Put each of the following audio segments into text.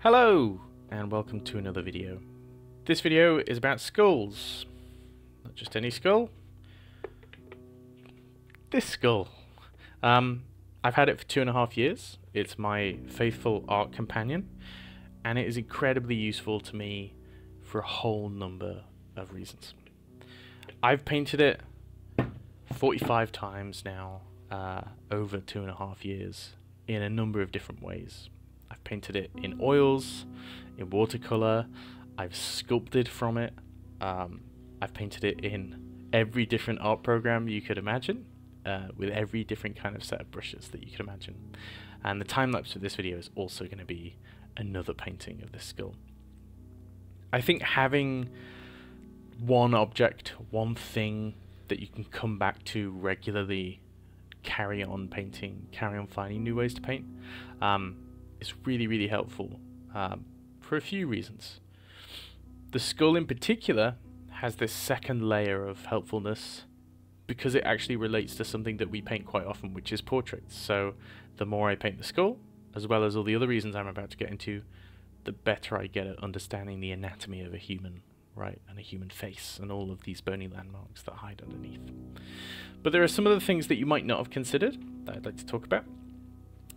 Hello and welcome to another video. This video is about skulls. Not just any skull. This skull. I've had it for 2.5 years. It's my faithful art companion and it is incredibly useful to me for a whole number of reasons. I've painted it 45 times now over 2.5 years in a number of different ways. I've painted it in oils, in watercolor, I've sculpted from it, I've painted it in every different art program you could imagine, with every different kind of set of brushes that you could imagine. And the time lapse of this video is also going to be another painting of this skull. I think having one object, one thing that you can come back to regularly, carry on painting, carry on finding new ways to paint, is really helpful for a few reasons. The skull in particular has this second layer of helpfulness because it actually relates to something that we paint quite often, which is portraits. So the more I paint the skull, as well as all the other reasons I'm about to get into, the better I get at understanding the anatomy of a human, right, and a human face and all of these bony landmarks that hide underneath. But there are some other things that you might not have considered that I'd like to talk about.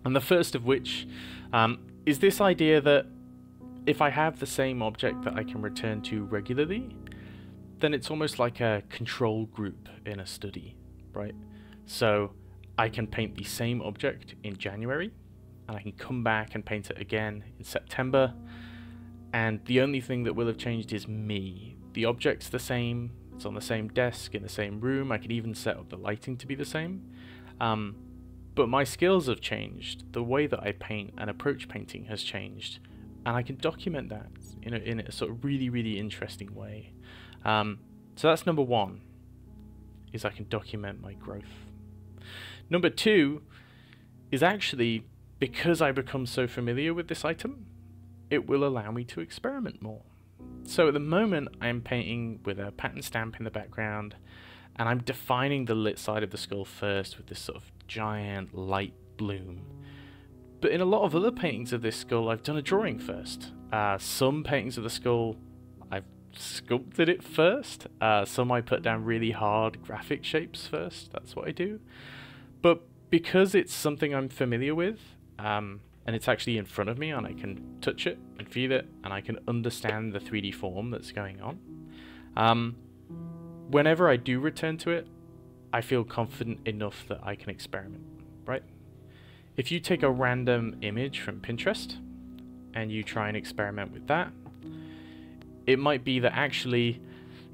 And the first of which is this idea that if I have the same object that I can return to regularly, then it's almost like a control group in a study, right? So I can paint the same object in January, and I can come back and paint it again in September, and the only thing that will have changed is me. The object's the same, it's on the same desk, in the same room, I can even set up the lighting to be the same. But my skills have changed, the way that I paint and approach painting has changed, and I can document that in a sort of really interesting way. So that's number one, is I can document my growth. Number two is actually, because I become so familiar with this item, it will allow me to experiment more. So at the moment I'm painting with a pattern stamp in the background, and I'm defining the lit side of the skull first with this sort of giant light bloom. But in a lot of other paintings of this skull, I've done a drawing first. Some paintings of the skull, I've sculpted it first. Some I put down really hard graphic shapes first. That's what I do. But because it's something I'm familiar with, and it's actually in front of me, and I can touch it and feel it, and I can understand the 3D form that's going on, whenever I do return to it, I feel confident enough that I can experiment, right? If you take a random image from Pinterest and you try and experiment with that, it might be that actually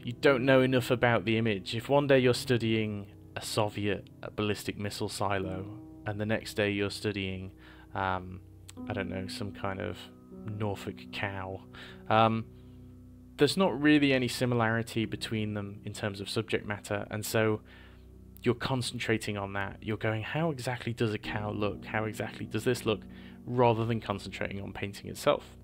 you don't know enough about the image. If one day you're studying a ballistic missile silo, and the next day you're studying, I don't know, some kind of Norfolk cow, there's not really any similarity between them in terms of subject matter, and so you're concentrating on that. You're going, how exactly does a cow look? How exactly does this look? Rather than concentrating on painting itself.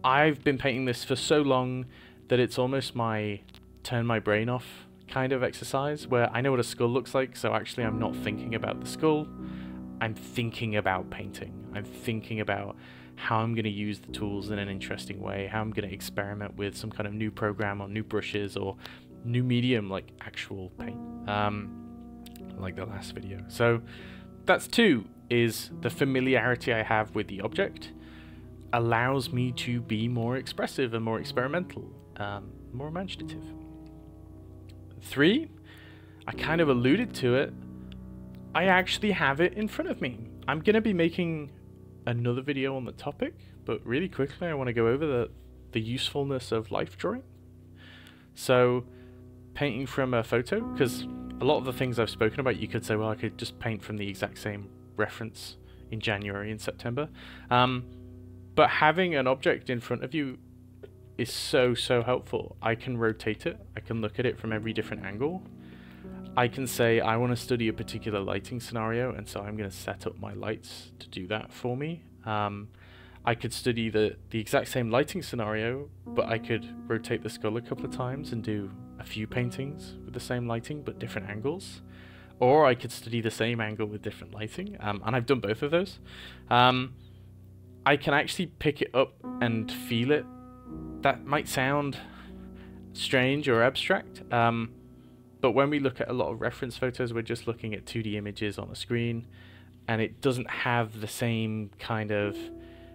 I've been painting this for so long that it's almost my turn my brain off kind of exercise, where I know what a skull looks like, so actually I'm not thinking about the skull, I'm thinking about painting. I'm thinking about how I'm going to use the tools in an interesting way, how I'm going to experiment with some kind of new program or new brushes or new medium like actual paint, like the last video. So that's two, is the familiarity I have with the object allows me to be more expressive and more experimental, more imaginative. Three, I kind of alluded to it, I actually have it in front of me. I'm going to be making another video on the topic, but really quickly I want to go over the usefulness of life drawing. So painting from a photo, because a lot of the things I've spoken about, you could say, well, I could just paint from the exact same reference in January and September. But having an object in front of you is so helpful. I can rotate it, I can look at it from every different angle. I can say I want to study a particular lighting scenario, and so I'm going to set up my lights to do that for me. I could study the exact same lighting scenario, but I could rotate the skull a couple of times and do a few paintings with the same lighting but different angles. Or I could study the same angle with different lighting, and I've done both of those. I can actually pick it up and feel it. That might sound strange or abstract, but when we look at a lot of reference photos, we're just looking at 2D images on a screen, and it doesn't have the same kind of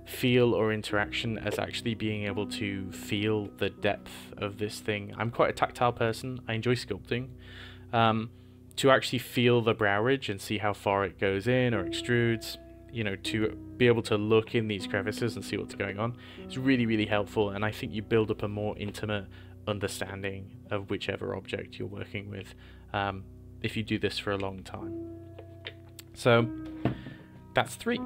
feel or interaction as actually being able to feel the depth of this thing. I'm quite a tactile person. I enjoy sculpting. To actually feel the brow ridge and see how far it goes in or extrudes, you know, to be able to look in these crevices and see what's going on, is really, really helpful. And I think you build up a more intimate understanding of whichever object you're working with if you do this for a long time. So that's 3.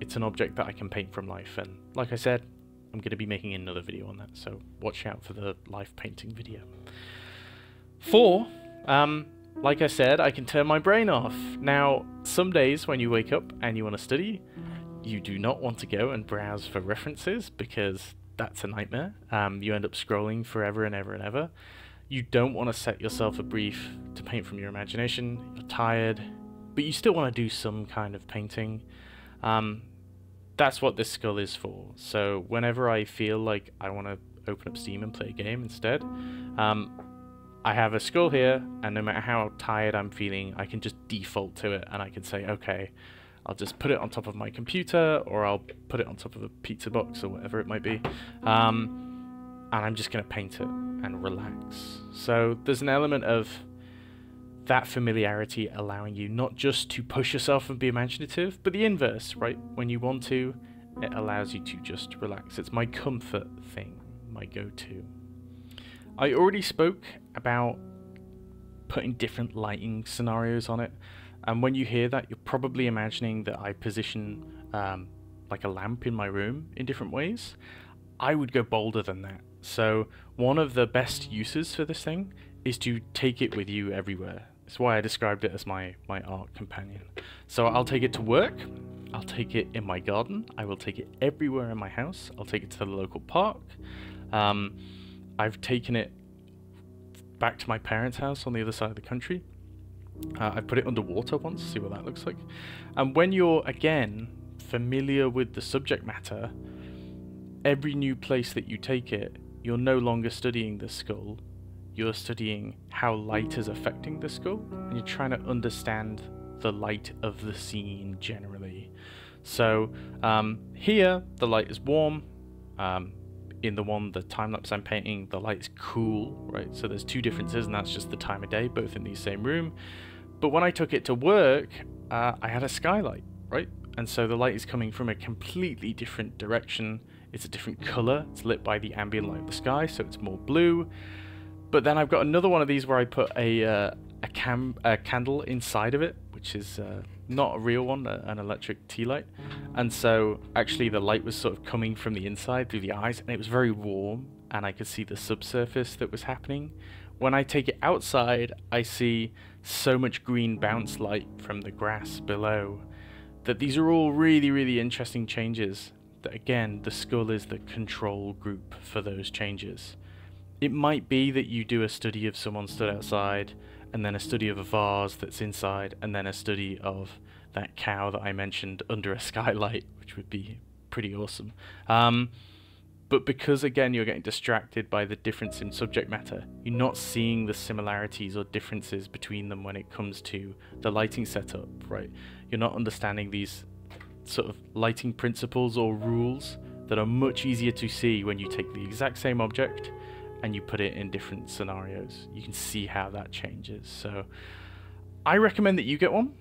It's an object that I can paint from life, and like I said, I'm going to be making another video on that, so watch out for the life painting video. 4, like I said, I can turn my brain off. Now, some days when you wake up and you want to study, you do not want to go and browse for references, because that's a nightmare. You end up scrolling forever and ever and ever. You don't want to set yourself a brief to paint from your imagination. You're tired, but you still want to do some kind of painting. That's what this skull is for. So whenever I feel like I want to open up Steam and play a game instead, I have a skull here, and no matter how tired I'm feeling, I can just default to it, and I can say, okay, I'll just put it on top of my computer, or I'll put it on top of a pizza box, or whatever it might be, and I'm just going to paint it and relax. So there's an element of that familiarity allowing you not just to push yourself and be imaginative, but the inverse, right? When you want to, it allows you to just relax. It's my comfort thing, my go-to. I already spoke about putting different lighting scenarios on it, and when you hear that, you're probably imagining that I position like a lamp in my room in different ways. I would go bolder than that. So one of the best uses for this thing is to take it with you everywhere. That's why I described it as my art companion. So I'll take it to work, I'll take it in my garden, I will take it everywhere in my house, I'll take it to the local park. I've taken it back to my parents' house on the other side of the country. I put it underwater once, see what that looks like. And when you're, again, familiar with the subject matter, every new place that you take it, you're no longer studying the skull, you're studying how light is affecting the skull, and you're trying to understand the light of the scene generally. So here, the light is warm. In the time-lapse I'm painting, the light is cool, right? So there's 2 differences, and that's just the time of day, both in the same room. But when I took it to work, I had a skylight, right? And so the light is coming from a completely different direction. It's a different color. It's lit by the ambient light of the sky, so it's more blue. But then I've got another one of these where I put a candle inside of it, which is not a real one, an electric tea light. And so actually the light was sort of coming from the inside through the eyes, and it was very warm, and I could see the subsurface that was happening. When I take it outside, I see so much green bounce light from the grass below, that these are all really, really interesting changes. That again, the skull is the control group for those changes. It might be that you do a study of someone stood outside, and then a study of a vase that's inside, and then a study of that cow that I mentioned under a skylight, which would be pretty awesome. But because, again, you're getting distracted by the difference in subject matter, you're not seeing the similarities or differences between them when it comes to the lighting setup, right? You're not understanding these sort of lighting principles or rules that are much easier to see when you take the exact same object and you put it in different scenarios. You can see how that changes. So I recommend that you get one.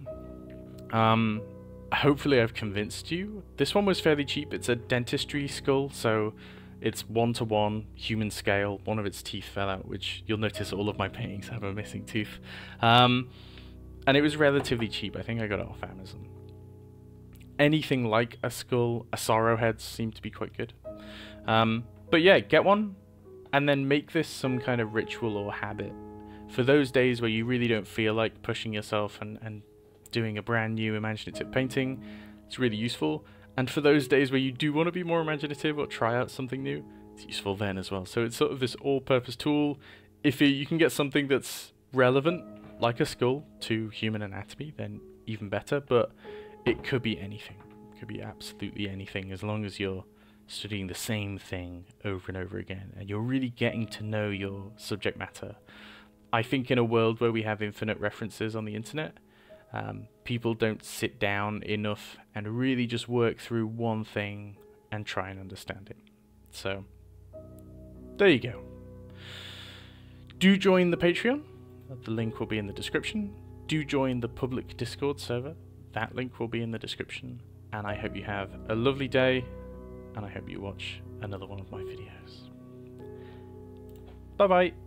Hopefully I've convinced you. This one was fairly cheap. It's a dentistry skull, so it's 1:1 human scale. One of its teeth fell out, which you'll notice all of my paintings have a missing tooth. And it was relatively cheap. I think I got it off Amazon. Anything like a skull, a sorrow head seem to be quite good. But yeah, get one, and then make this some kind of ritual or habit. For those days where you really don't feel like pushing yourself and doing a brand new imaginative painting, it's really useful. And for those days where you do want to be more imaginative or try out something new, it's useful then as well. So it's sort of this all-purpose tool. If you can get something that's relevant, like a skull, to human anatomy, then even better, but it could be anything. Could be absolutely anything, as long as you're studying the same thing over and over again and you're really getting to know your subject matter. I think in a world where we have infinite references on the internet, people don't sit down enough and really just work through one thing and try and understand it. So there you go. Do join the Patreon. The link will be in the description. Do join the public Discord server. That link will be in the description. And I hope you have a lovely day, and I hope you watch another one of my videos. Bye bye.